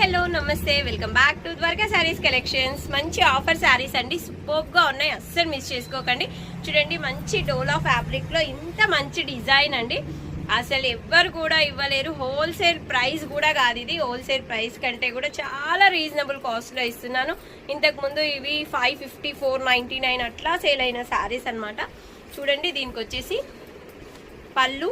Hello నమస్తే, welcome back to Dwaraka sarees collections. మంచి offer sarees అండి, సూపర్ గా ఉన్నాయి, అస్సలు మిస్ చేసుకోకండి. చూడండి, మంచి డోలా ఫ్యాబ్రిక్ లో ఇంత మంచి డిజైన్ అండి, అసలు ఎవ్వరు కూడా ఇవ్వలేరు. హోల్సేల్ ప్రైస్ కూడా కాదు ఇది, హోల్సేల్ ప్రైస్ కంటే కూడా చాలా రీజనబుల్ కాస్ట్ లో ఇస్తున్నాను. ఇంతకు ముందు ఇవి 550, 499 అట్లా సేల్ అయిన శారీస్ అన్నమాట. చూడండి, దీనికి వచ్చేసి పళ్ళు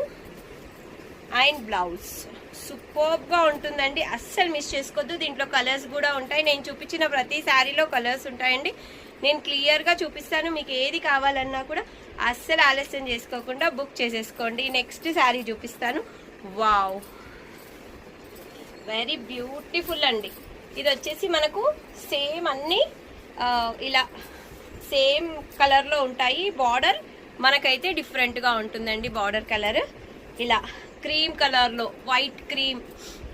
అండ్ బ్లౌజ్ సూపర్ గా ఉంటుందండి, అస్సలు మిస్ చేసుకోవద్దు. దీంట్లో కలర్స్ కూడా ఉంటాయి, నేను చూపించిన ప్రతి శారీలో కలర్స్ ఉంటాయండి. నేను క్లియర్ గా చూపిస్తాను, మీకు ఏది కావాలన్నా కూడా అస్సలు ఆలస్యం చేసుకోకుండా బుక్ చేసేసుకోండి. నెక్స్ట్ శారీ చూపిస్తాను. వావ్, వెరీ బ్యూటిఫుల్ అండి. ఇది వచ్చేసి మనకు సేమ్ అన్ని ఇలా సేమ్ కలర్ లో ఉంటాయి. బార్డర్ మనకైతే డిఫరెంట్ గా ఉంటుందండి. బార్డర్ కలర్ ఇలా క్రీమ్ కలర్ లో, వైట్ క్రీమ్,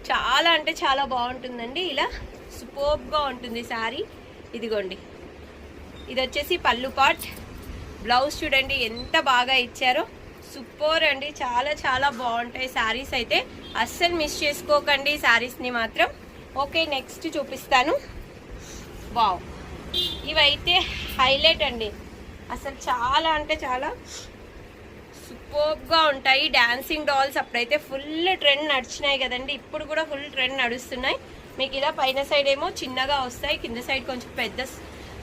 చాలా అంటే చాలా బాగుంటుందండి. ఇలా సూపర్ గా ఉంటుంది శారీ. ఇదిగోండి, ఇది వచ్చేసి పళ్ళు పార్ట్. బ్లౌజ్ చూడండి ఎంత బాగా ఇచ్చారో, సూపర్ అండి, చాలా చాలా బాగుంటాయి శారీస్ అయితే. అస్సలు మిస్ చేసుకోకండి శారీస్ ని మాత్రం. ఓకే, నెక్స్ట్ చూపిస్తాను. వావ్, ఇవైతే హైలైట్ అండి, అసలు చాలా అంటే చాలా సూపర్ గా ఉంటాయి. డాన్సింగ్ డాల్స్ అప్పుడైతే ఫుల్ ట్రెండ్ నడిచినాయి కదండి, ఇప్పుడు కూడా ఫుల్ ట్రెండ్ నడుస్తున్నాయి. మీకు ఇలా పైన సైడ్ ఏమో చిన్నగా వస్తాయి, కింద సైడ్ కొంచెం పెద్ద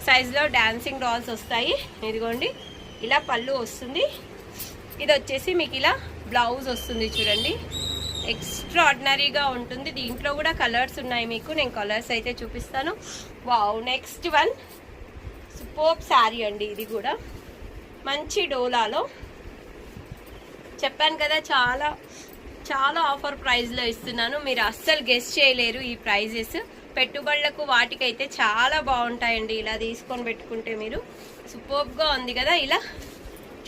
సైజులో డాన్సింగ్ డాల్స్ వస్తాయి. ఇదిగోండి, ఇలా పళ్ళు వస్తుంది. ఇది వచ్చేసి మీకు ఇలా బ్లౌజ్ వస్తుంది. చూడండి, ఎక్స్ట్రా ఆర్డినరీగా ఉంటుంది. దీంట్లో కూడా కలర్స్ ఉన్నాయి మీకు, నేను కలర్స్ అయితే చూపిస్తాను. Wow, next one super sari అండి. ఇది కూడా మంచి డోలాలో, చెప్పాను కదా చాలా చాలా ఆఫర్ ప్రైస్లో ఇస్తున్నాను. మీరు అస్సలు గెస్ చేయలేరు ఈ ప్రైజెస్. పెట్టుబడులకు వాటికైతే చాలా బాగుంటాయండి. ఇలా తీసుకొని పెట్టుకుంటే మీరు సూపర్గా ఉంది కదా. ఇలా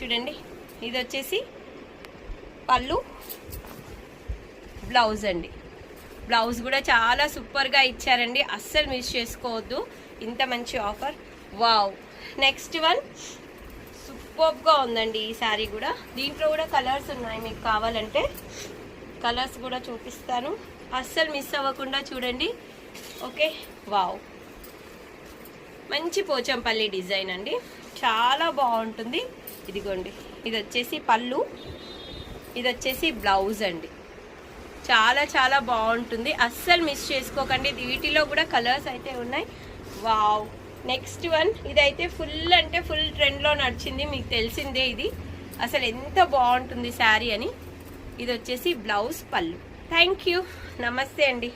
చూడండి, ఇది వచ్చేసి పళ్ళు, బ్లౌజ్ అండి. బ్లౌజ్ కూడా చాలా సూపర్గా ఇచ్చారండి, అస్సలు మిస్ చేసుకోవద్దు ఇంత మంచి ఆఫర్. వావ్, నెక్స్ట్ వన్ సూపర్గా ఉందండి ఈ శారీ కూడా. దీంట్లో కూడా కలర్స్ ఉన్నాయి, మీకు కావాలంటే కలర్స్ కూడా చూపిస్తాను, అస్సలు మిస్ అవ్వకుండా చూడండి. ఓకే, వావ్, మంచి పోచంపల్లి డిజైన్ అండి, చాలా బాగుంటుంది. ఇదిగోండి, ఇది వచ్చేసి పళ్ళు, ఇది వచ్చేసి బ్లౌజ్ అండి, చాలా చాలా బాగుంటుంది, అస్సలు మిస్ చేసుకోకండి. వీటిలో కూడా కలర్స్ అయితే ఉన్నాయి. వావ్, నెక్స్ట్ వన్ ఇదైతే ఫుల్ అంటే ఫుల్ ట్రెండ్లో నడిచింది, మీకు తెలిసిందే ఇది, అసలు ఎంత బాగుంటుంది శారీ అని. ఇది వచ్చేసి బ్లౌజ్, పళ్ళు. థ్యాంక్ యూ, నమస్తే అండి.